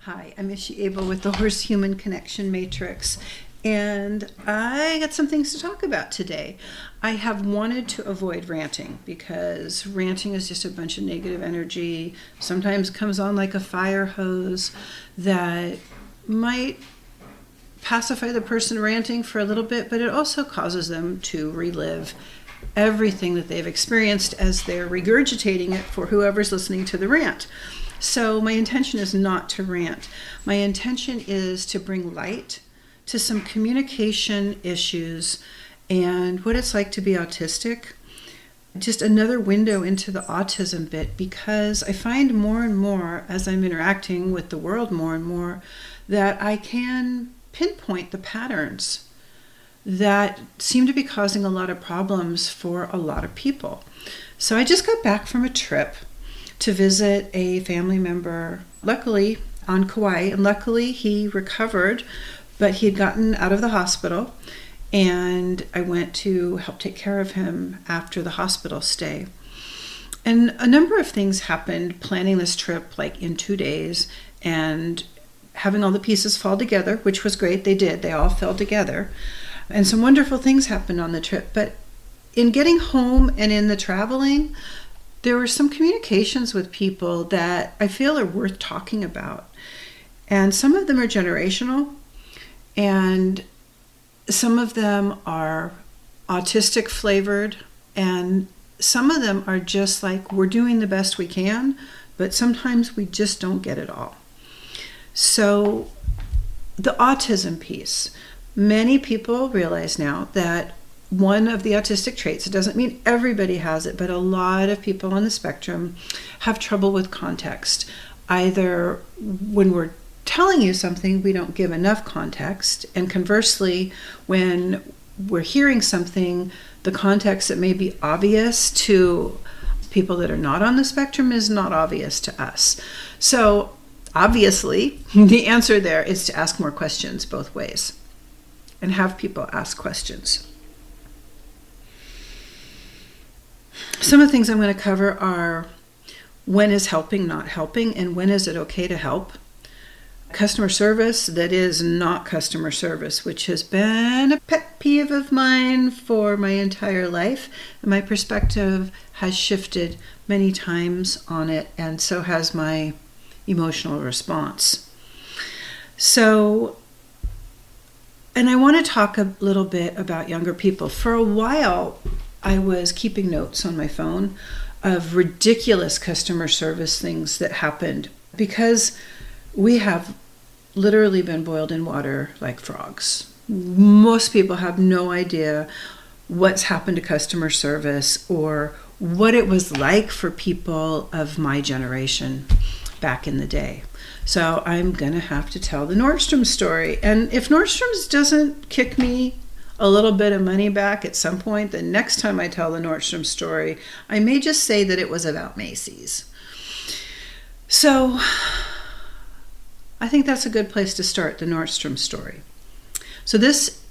Hi, I'm Ishi Abel with the Horse-Human Connection Matrix, and I got some things to talk about today. I have wanted to avoid ranting because ranting is just a bunch of negative energy, sometimes comes on like a fire hose that might pacify the person ranting for a little bit, but it also causes them to relive everything that they've experienced as they're regurgitating it for whoever's listening to the rant. So my intention is not to rant. My intention is to bring light to some communication issues and what it's like to be autistic. Just another window into the autism bit, because I find more and more as I'm interacting with the world more and more that I can pinpoint the patterns that seem to be causing a lot of problems for a lot of people. So I just got back from a trip to visit a family member, luckily on Kauai, and luckily he recovered, but he had gotten out of the hospital, and I went to help take care of him after the hospital stay. And a number of things happened planning this trip, like in 2 days, and having all the pieces fall together, which was great. They did. They all fell together. And some wonderful things happened on the trip. But in getting home and in the traveling, there were some communications with people that I feel are worth talking about. And some of them are generational, and some of them are autistic flavored, and some of them are just like, we're doing the best we can, but sometimes we just don't get it all. So the autism piece, many people realize now that one of the autistic traits, it doesn't mean everybody has it, but a lot of people on the spectrum have trouble with context. Either when we're telling you something, we don't give enough context, and conversely, when we're hearing something, the context that may be obvious to people that are not on the spectrum is not obvious to us. So obviously, the answer there is to ask more questions both ways and have people ask questions. Some of the things I'm going to cover are when is helping not helping, and when is it okay to help. Customer service that is not customer service, which has been a pet peeve of mine for my entire life. And my perspective has shifted many times on it, and so has my emotional response. So, and I want to talk a little bit about younger people. For a while, I was keeping notes on my phone of ridiculous customer service things that happened, because we have literally been boiled in water like frogs. Most people have no idea what's happened to customer service or what it was like for people of my generation back in the day. So I'm gonna have to tell the Nordstroms story. And if Nordstroms doesn't kick me a little bit of money back at some point, the next time I tell the Nordstrom story, I may just say that it was about Macy's. So I think that's a good place to start, the Nordstrom story. So this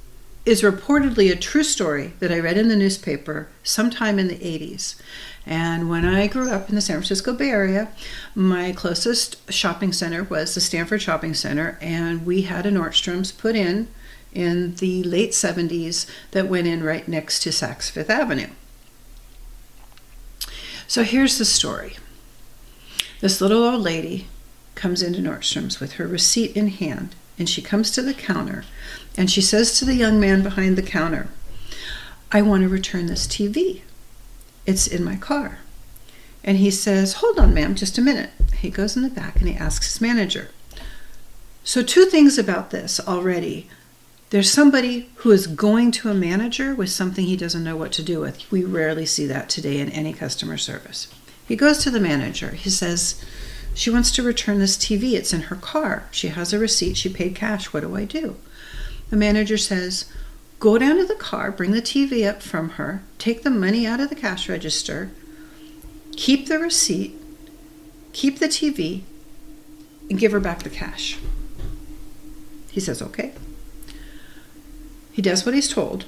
is reportedly a true story that I read in the newspaper sometime in the 80s. And when I grew up in the San Francisco Bay Area, my closest shopping center was the Stanford Shopping Center, and we had a Nordstrom's put in the late 70s that went in right next to Saks Fifth Avenue. So here's the story. This little old lady comes into Nordstrom's with her receipt in hand, and she comes to the counter, and she says to the young man behind the counter, "I want to return this TV. It's in my car." And he says, "Hold on, ma'am, just a minute." He goes in the back and he asks his manager. So 2 things about this already. There's somebody who is going to a manager with something he doesn't know what to do with. We rarely see that today in any customer service. He goes to the manager. He says, "She wants to return this TV. It's in her car. She has a receipt. She paid cash. What do I do?" The manager says, "Go down to the car, bring the TV up from her, take the money out of the cash register, keep the receipt, keep the TV, and give her back the cash." He says, "Okay." He does what he's told.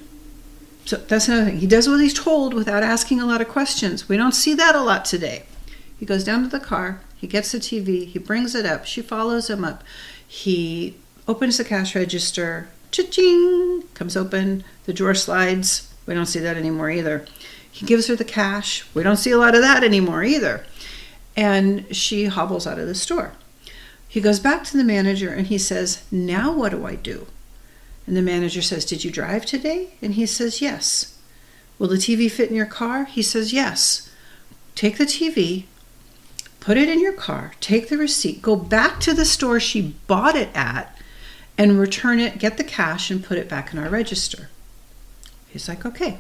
So that's another thing. He does what he's told without asking a lot of questions. We don't see that a lot today. He goes down to the car, He gets the TV, he brings it up, she follows him up. He opens the cash register, cha-ching, comes open, the drawer slides. We don't see that anymore either. He gives her the cash. We don't see a lot of that anymore either. And she hobbles out of the store. He goes back to the manager and he says, now what do I do? And the manager says, did you drive today? And he says, yes. Will the TV fit in your car? He says, yes. Take the TV, put it in your car, take the receipt, go back to the store she bought it at, and return it, get the cash, and put it back in our register. He's like, okay.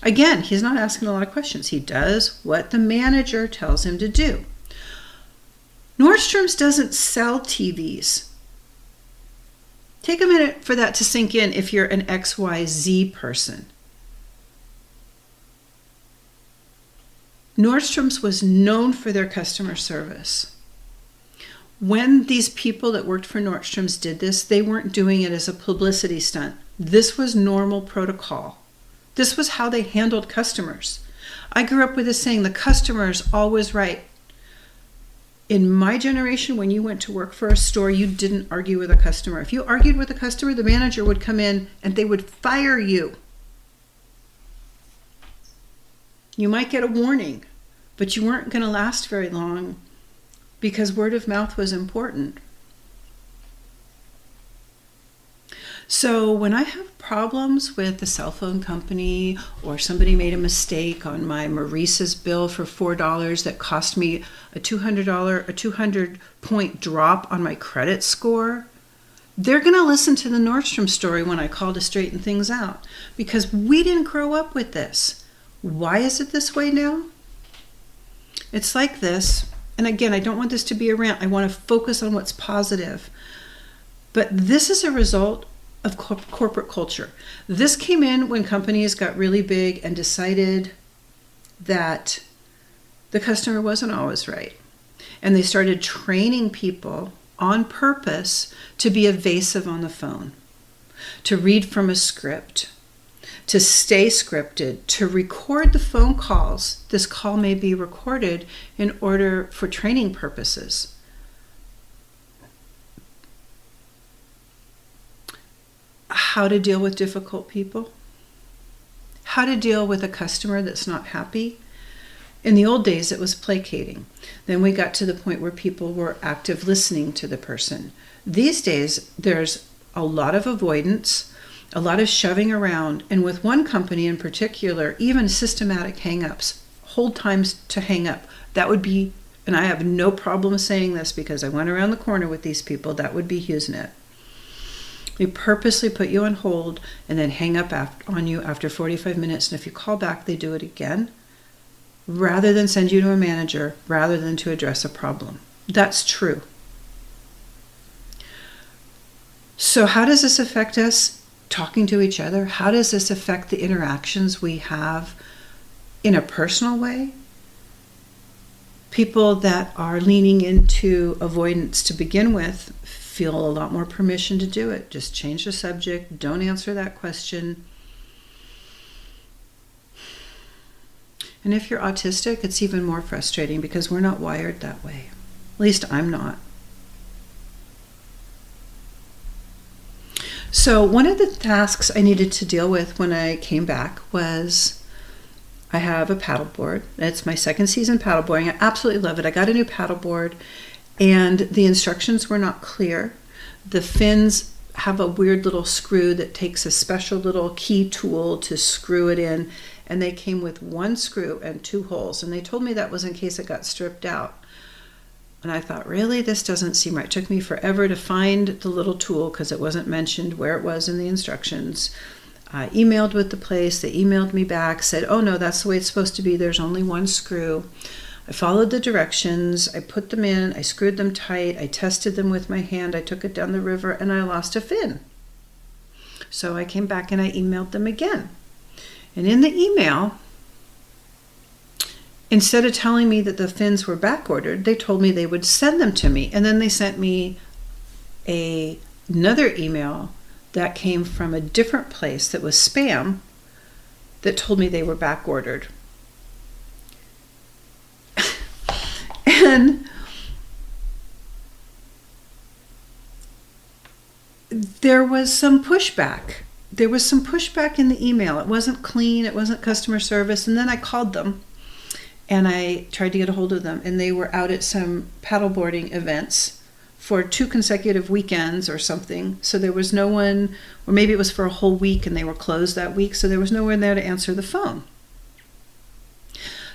Again, he's not asking a lot of questions. He does what the manager tells him to do. Nordstroms doesn't sell TVs. Take a minute for that to sink in if you're an XYZ person. Nordstroms was known for their customer service. When these people that worked for Nordstroms did this, they weren't doing it as a publicity stunt. This was normal protocol. This was how they handled customers. I grew up with this saying, the customer is always right. In my generation, when you went to work for a store, you didn't argue with a customer. If you argued with a customer, the manager would come in and they would fire you. You might get a warning, but you weren't going to last very long because word of mouth was important. So when I have problems with the cell phone company, or somebody made a mistake on my Maurice's bill for $4 that cost me a $200-point drop on my credit score, they're going to listen to the Nordstrom story when I call to straighten things out, because we didn't grow up with this. Why is it this way now? It's like this. And again, I don't want this to be a rant. I want to focus on what's positive. But this is a result of corporate culture. This came in when companies got really big and decided that the customer wasn't always right. And they started training people on purpose to be evasive on the phone, to read from a script, to stay scripted, to record the phone calls. This call may be recorded in order for training purposes. How to deal with difficult people. How to deal with a customer that's not happy. In the old days, it was placating. Then we got to the point where people were active listening to the person. These days, there's a lot of avoidance, a lot of shoving around, and with one company in particular, even systematic hang-ups, hold times to hang up. That would be, and I have no problem saying this because I went around the corner with these people, that would be HughesNet. They purposely put you on hold and then hang up on you after 45 minutes, and if you call back, they do it again, rather than send you to a manager, rather than to address a problem. That's true. So how does this affect us talking to each other? How does this affect the interactions we have in a personal way? People that are leaning into avoidance to begin with feel a lot more permission to do it. Just change the subject. Don't answer that question. And if you're autistic, it's even more frustrating because we're not wired that way. At least I'm not. So one of the tasks I needed to deal with when I came back was, I have a paddleboard. It's my second season paddleboarding. I absolutely love it. I got a new paddleboard and the instructions were not clear. The fins have a weird little screw that takes a special little key tool to screw it in, and they came with one screw and 2 holes, and they told me that was in case it got stripped out. And I thought, really, this doesn't seem right. It took me forever to find the little tool because it wasn't mentioned where it was in the instructions. I emailed with the place. They emailed me back, said, oh no, that's the way it's supposed to be. There's only one screw. I followed the directions. I put them in. I screwed them tight. I tested them with my hand. I took it down the river and I lost a fin. So I came back and I emailed them again. And in the email, instead of telling me that the fins were back ordered, they told me they would send them to me. And then they sent me another email that came from a different place that was spam that told me they were back ordered. then there was some pushback. There was some pushback in the email. It wasn't clean. It wasn't customer service. And then I called them and I tried to get a hold of them. And they were out at some paddleboarding events for 2 consecutive weekends or something. So there was no one, or maybe it was for a whole week and they were closed that week. So there was no one there to answer the phone.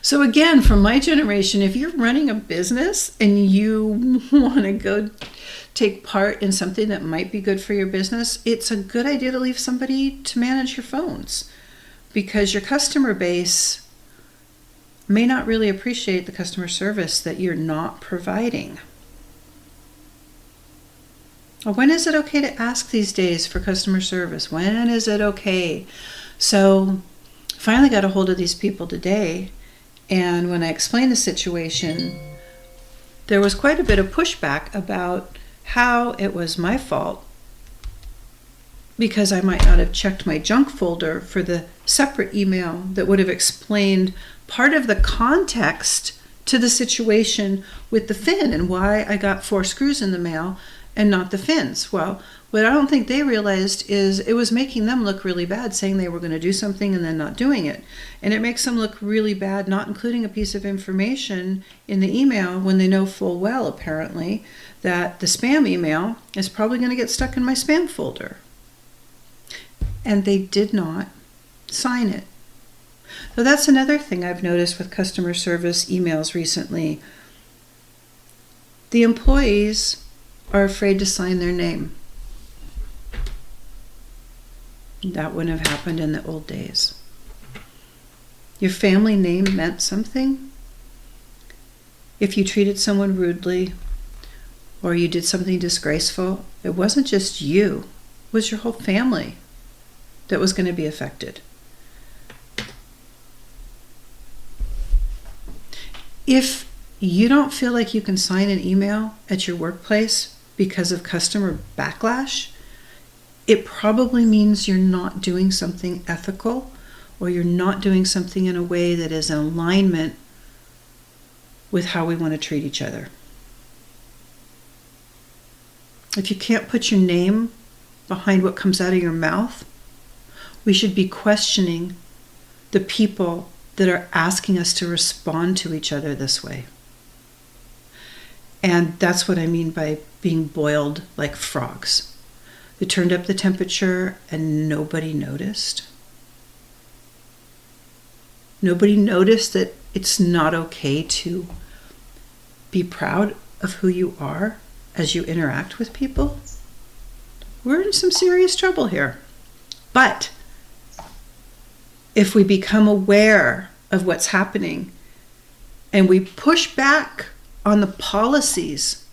So again, from my generation, if you're running a business and you want to go take part in something that might be good for your business, it's a good idea to leave somebody to manage your phones, because your customer base may not really appreciate the customer service that you're not providing. When is it okay to ask these days for customer service? When is it okay? So finally got a hold of these people today, and when I explained the situation, there was quite a bit of pushback about how it was my fault because I might not have checked my junk folder for the separate email that would have explained part of the context to the situation with the fin and why I got 4 screws in the mail and not the fins. Well, what I don't think they realized is it was making them look really bad, saying they were going to do something and then not doing it. And it makes them look really bad not including a piece of information in the email when they know full well, apparently, that the spam email is probably going to get stuck in my spam folder. And they did not sign it. So that's another thing I've noticed with customer service emails recently. The employees are afraid to sign their name. That wouldn't have happened in the old days. Your family name meant something. If you treated someone rudely or you did something disgraceful, it wasn't just you, it was your whole family that was going to be affected. If you don't feel like you can sign an email at your workplace because of customer backlash, it probably means you're not doing something ethical, or you're not doing something in a way that is in alignment with how we want to treat each other. If you can't put your name behind what comes out of your mouth, we should be questioning the people that are asking us to respond to each other this way. And that's what I mean by being boiled like frogs. They turned up the temperature and nobody noticed. Nobody noticed that it's not okay to be proud of who you are as you interact with people. We're in some serious trouble here. But if we become aware of what's happening and we push back on the policies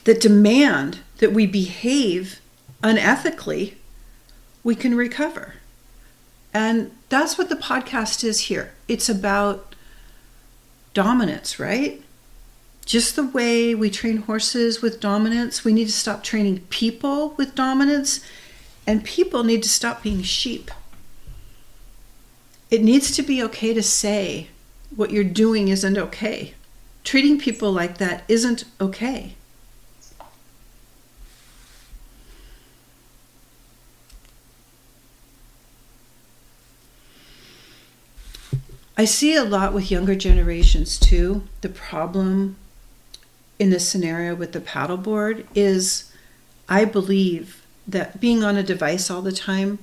that demand that we behave unethically, we can recover. And that's what the podcast is here. It's about dominance, right? Just the way we train horses with dominance, we need to stop training people with dominance, and people need to stop being sheep. It needs to be okay to say what you're doing isn't okay. Treating people like that isn't okay. I see a lot with younger generations too. The problem in this scenario with the paddleboard is, I believe that being on a device all the time,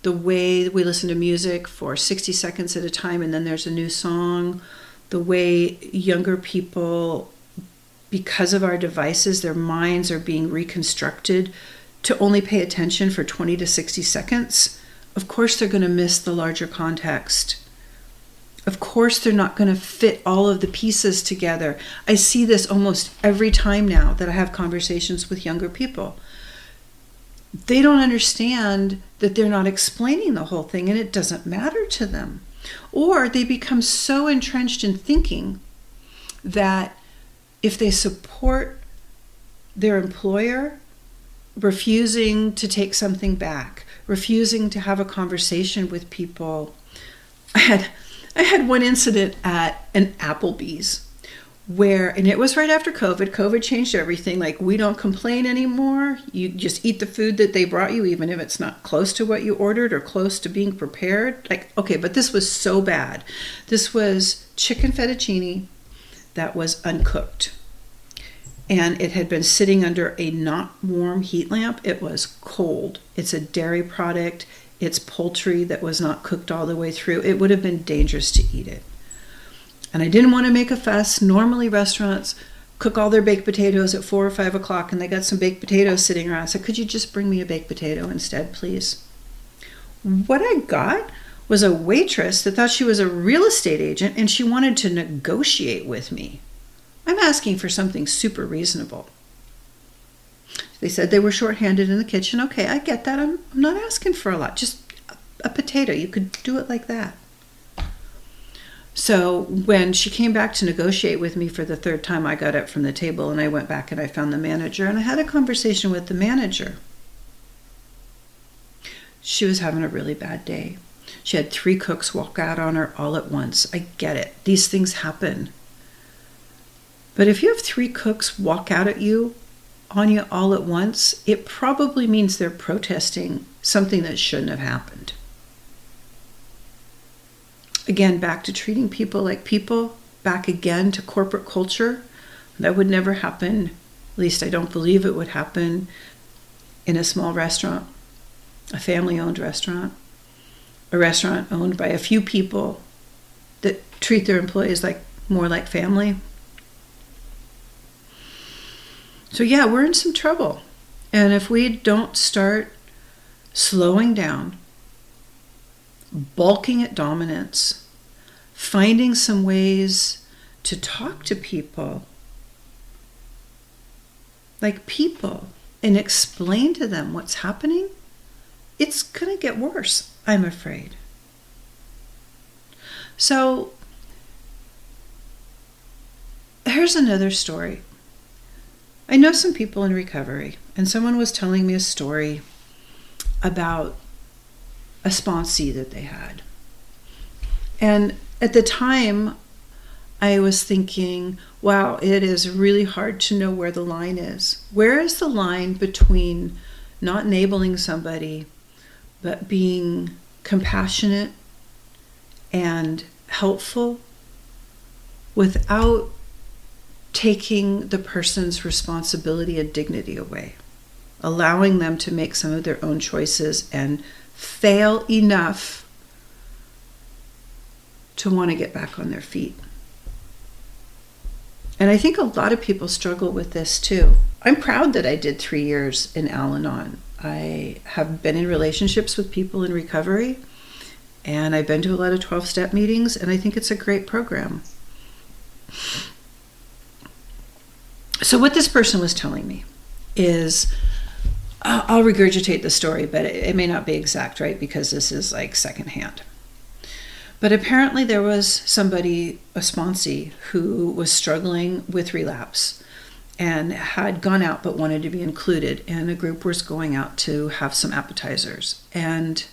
the way we listen to music for 60 seconds at a time and then there's a new song, the way younger people, because of our devices, their minds are being reconstructed to only pay attention for 20 to 60 seconds, of course they're going to miss the larger context. Of course, they're not going to fit all of the pieces together. I see this almost every time now that I have conversations with younger people. They don't understand that they're not explaining the whole thing and it doesn't matter to them. Or they become so entrenched in thinking that if they support their employer refusing to take something back, refusing to have a conversation with people. I had one incident at an Applebee's and it was right after COVID. COVID changed everything. Like, we don't complain anymore. You just eat the food that they brought you, even if it's not close to what you ordered or close to being prepared. Like, okay, but this was so bad. This was chicken fettuccine that was uncooked. And it had been sitting under a not warm heat lamp. It was cold. It's a dairy product. It's poultry that was not cooked all the way through. It would have been dangerous to eat it. And I didn't want to make a fuss. Normally restaurants cook all their baked potatoes at 4 or 5 o'clock, and they got some baked potatoes sitting around. I said, could you just bring me a baked potato instead, please? What I got was a waitress that thought she was a real estate agent, and she wanted to negotiate with me. I'm asking for something super reasonable. They said they were shorthanded in the kitchen. Okay, I get that. I'm not asking for a lot. Just a potato. You could do it like that. So when she came back to negotiate with me for the third time, I got up from the table and I went back and I found the manager and I had a conversation with the manager. She was having a really bad day. She had 3 cooks walk out on her all at once. I get it. These things happen. But if you have 3 cooks walk out at you, on you all at once, it probably means they're protesting something that shouldn't have happened. Again, back to treating people like people, back again to corporate culture. That would never happen. At least I don't believe it would happen in a small restaurant, a family-owned restaurant, a restaurant owned by a few people that treat their employees more like family. So yeah, we're in some trouble. And if we don't start slowing down, bulking at dominance, finding some ways to talk to people like people and explain to them what's happening, it's going to get worse, I'm afraid. So here's another story. I know some people in recovery, and someone was telling me a story about a sponsee that they had. And at the time, I was thinking, wow, it is really hard to know where the line is. Where is the line between not enabling somebody, but being compassionate and helpful without taking the person's responsibility and dignity away, allowing them to make some of their own choices and fail enough to want to get back on their feet. And I think a lot of people struggle with this too. I'm proud that I did 3 years in Al-Anon. I have been in relationships with people in recovery, and I've been to a lot of 12-step meetings, and I think it's a great program. So what this person was telling me is, I'll regurgitate the story, but it may not be exact, right? Because this is like secondhand. But apparently there was somebody, a sponsee, who was struggling with relapse and had gone out but wanted to be included. And a group was going out to have some appetizers. And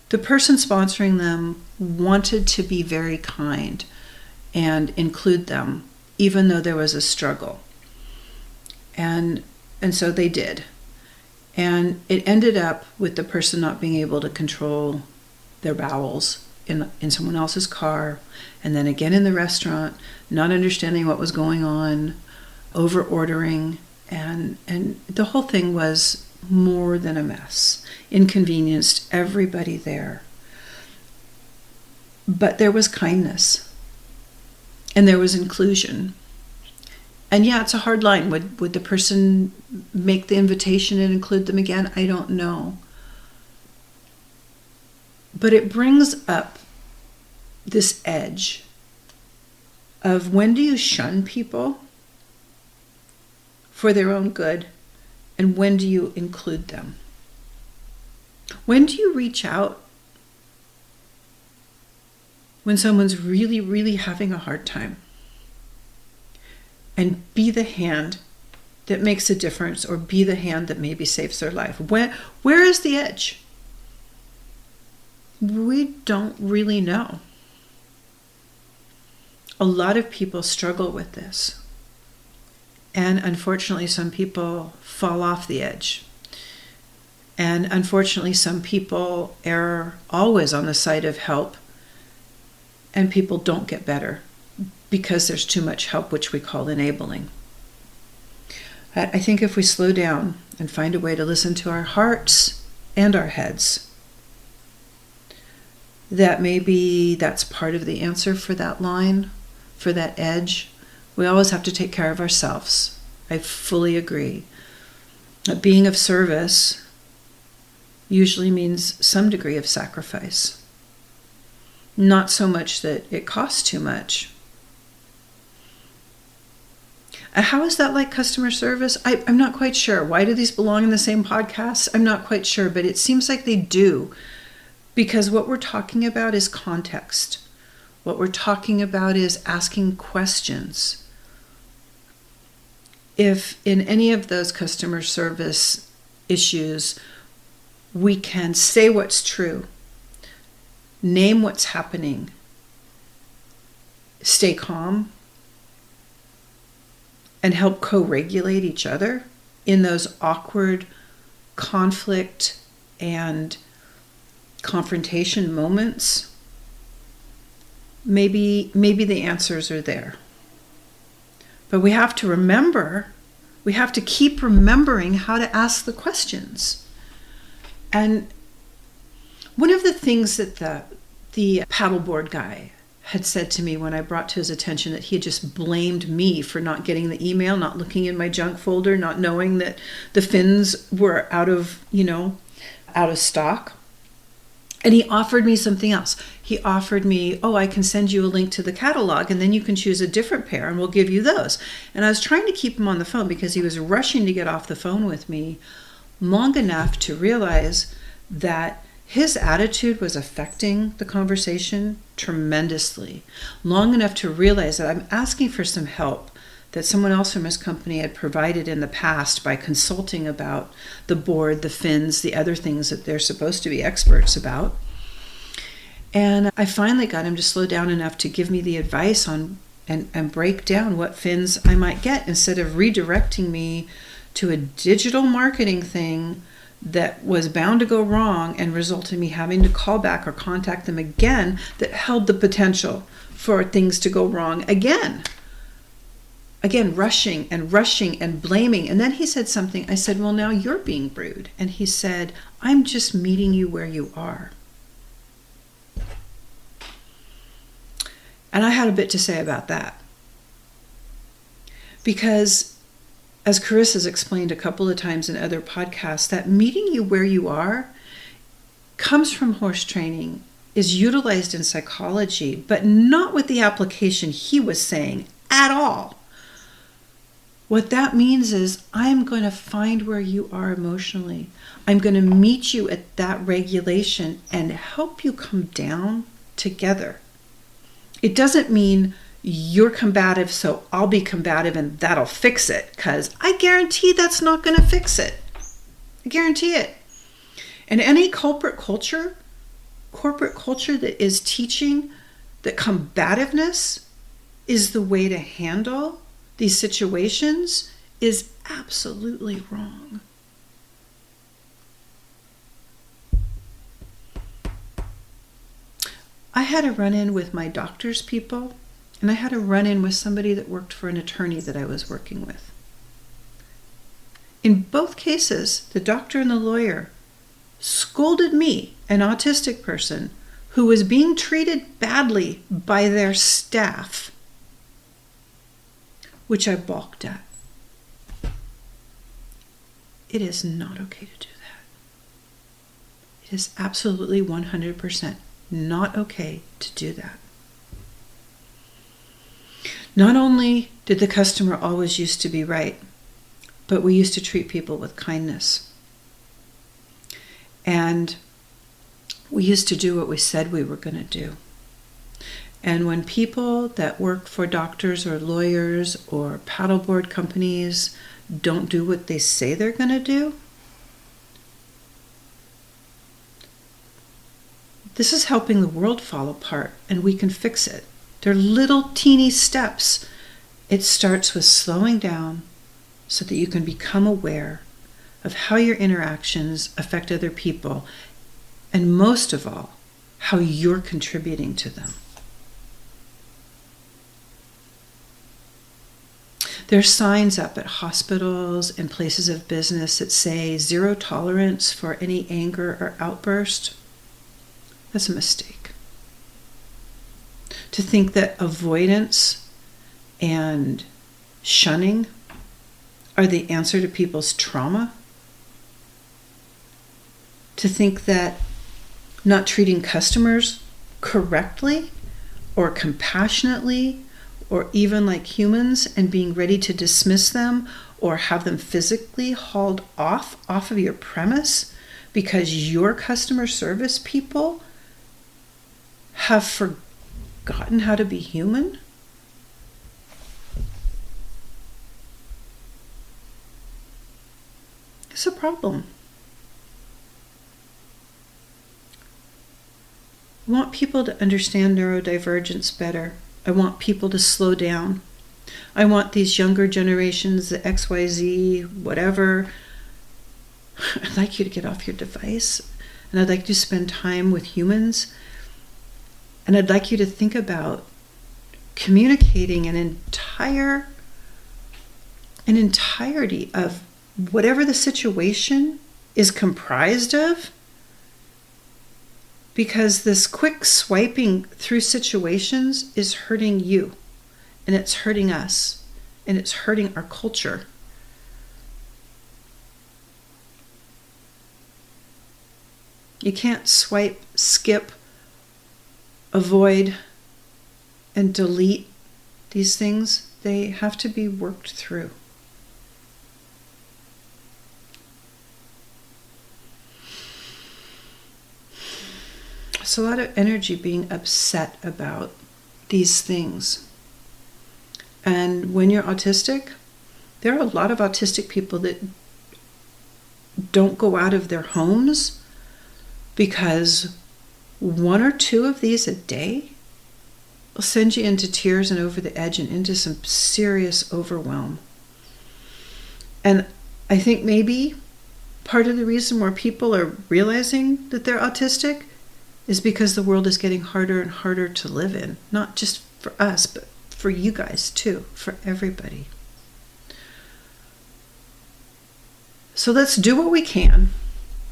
the person sponsoring them wanted to be very kind and include them, even though there was a struggle. And so they did. And it ended up with the person not being able to control their bowels in someone else's car, and then again in the restaurant, not understanding what was going on, over ordering, and the whole thing was more than a mess. Inconvenienced everybody there. But there was kindness. And there was inclusion. And yeah, it's a hard line. Would the person make the invitation and include them again? I don't know. But it brings up this edge of, when do you shun people for their own good, and when do you include them? When do you reach out when someone's really, really having a hard time, and be the hand that makes a difference, or be the hand that maybe saves their life? Where is the edge? We don't really know. A lot of people struggle with this. And unfortunately, some people fall off the edge. And unfortunately, some people err always on the side of help, and people don't get better because there's too much help, which we call enabling. I think if we slow down and find a way to listen to our hearts and our heads, that maybe that's part of the answer for that line, for that edge. We always have to take care of ourselves. I fully agree. Being of service usually means some degree of sacrifice. Not so much that it costs too much. How is that like customer service? I'm not quite sure. Why do these belong in the same podcast? I'm not quite sure, but it seems like they do, because what we're talking about is context. What we're talking about is asking questions. If in any of those customer service issues, we can say what's true, name what's happening, stay calm, and help co-regulate each other in those awkward conflict and confrontation moments, maybe the answers are there. But we have to remember, we have to keep remembering how to ask the questions. And one of the things that the paddleboard guy had said to me when I brought to his attention that he had just blamed me for not getting the email, not looking in my junk folder, not knowing that the fins were out of stock. And he offered me something else. He offered me, I can send you a link to the catalog and then you can choose a different pair and we'll give you those. And I was trying to keep him on the phone because he was rushing to get off the phone with me long enough to realize that his attitude was affecting the conversation tremendously. Long enough to realize that I'm asking for some help that someone else from his company had provided in the past by consulting about the board, the fins, the other things that they're supposed to be experts about. And I finally got him to slow down enough to give me the advice on and break down what fins I might get instead of redirecting me to a digital marketing thing that was bound to go wrong and result in me having to call back or contact them again, that held the potential for things to go wrong again. Again, rushing and blaming. And then he said something. I said, well, now you're being rude. And he said, I'm just meeting you where you are. And I had a bit to say about that. Because as Carissa's explained a couple of times in other podcasts, that meeting you where you are comes from horse training, is utilized in psychology, but not with the application he was saying at all. What that means is I'm going to find where you are emotionally. I'm going to meet you at that regulation and help you come down together. It doesn't mean you're combative, so I'll be combative and that'll fix it, because I guarantee that's not going to fix it. I guarantee it. And any corporate culture that is teaching that combativeness is the way to handle these situations is absolutely wrong. I had a run-in with my doctor's people, and I had a run-in with somebody that worked for an attorney that I was working with. In both cases, the doctor and the lawyer scolded me, an autistic person, who was being treated badly by their staff, which I balked at. It is not okay to do that. It is absolutely 100% not okay to do that. Not only did the customer always used to be right, but we used to treat people with kindness. And we used to do what we said we were going to do. And when people that work for doctors or lawyers or paddleboard companies don't do what they say they're going to do, This is helping the world fall apart, and we can fix it. They're little teeny steps. It starts with slowing down so that you can become aware of how your interactions affect other people, and most of all, how you're contributing to them. There's signs up at hospitals and places of business that say 0 tolerance for any anger or outburst. That's a mistake. To think that avoidance and shunning are the answer to people's trauma. To think that not treating customers correctly or compassionately or even like humans and being ready to dismiss them or have them physically hauled off of your premise because your customer service people have forgotten how to be human? It's a problem. I want people to understand neurodivergence better. I want people to slow down. I want these younger generations, the XYZ, whatever. I'd like you to get off your device, and I'd like you to spend time with humans. And I'd like you to think about communicating an entirety of whatever the situation is comprised of, because this quick swiping through situations is hurting you, and it's hurting us, and it's hurting our culture. You can't swipe, skip, avoid, and delete these things. They have to be worked through. It's a lot of energy being upset about these things. And when you're autistic, there are a lot of autistic people that don't go out of their homes because 1 or 2 of these a day will send you into tears and over the edge and into some serious overwhelm. And I think maybe part of the reason where people are realizing that they're autistic is because the world is getting harder and harder to live in. Not just for us, but for you guys too, for everybody. So let's do what we can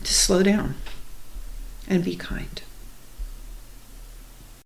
to slow down and be kind.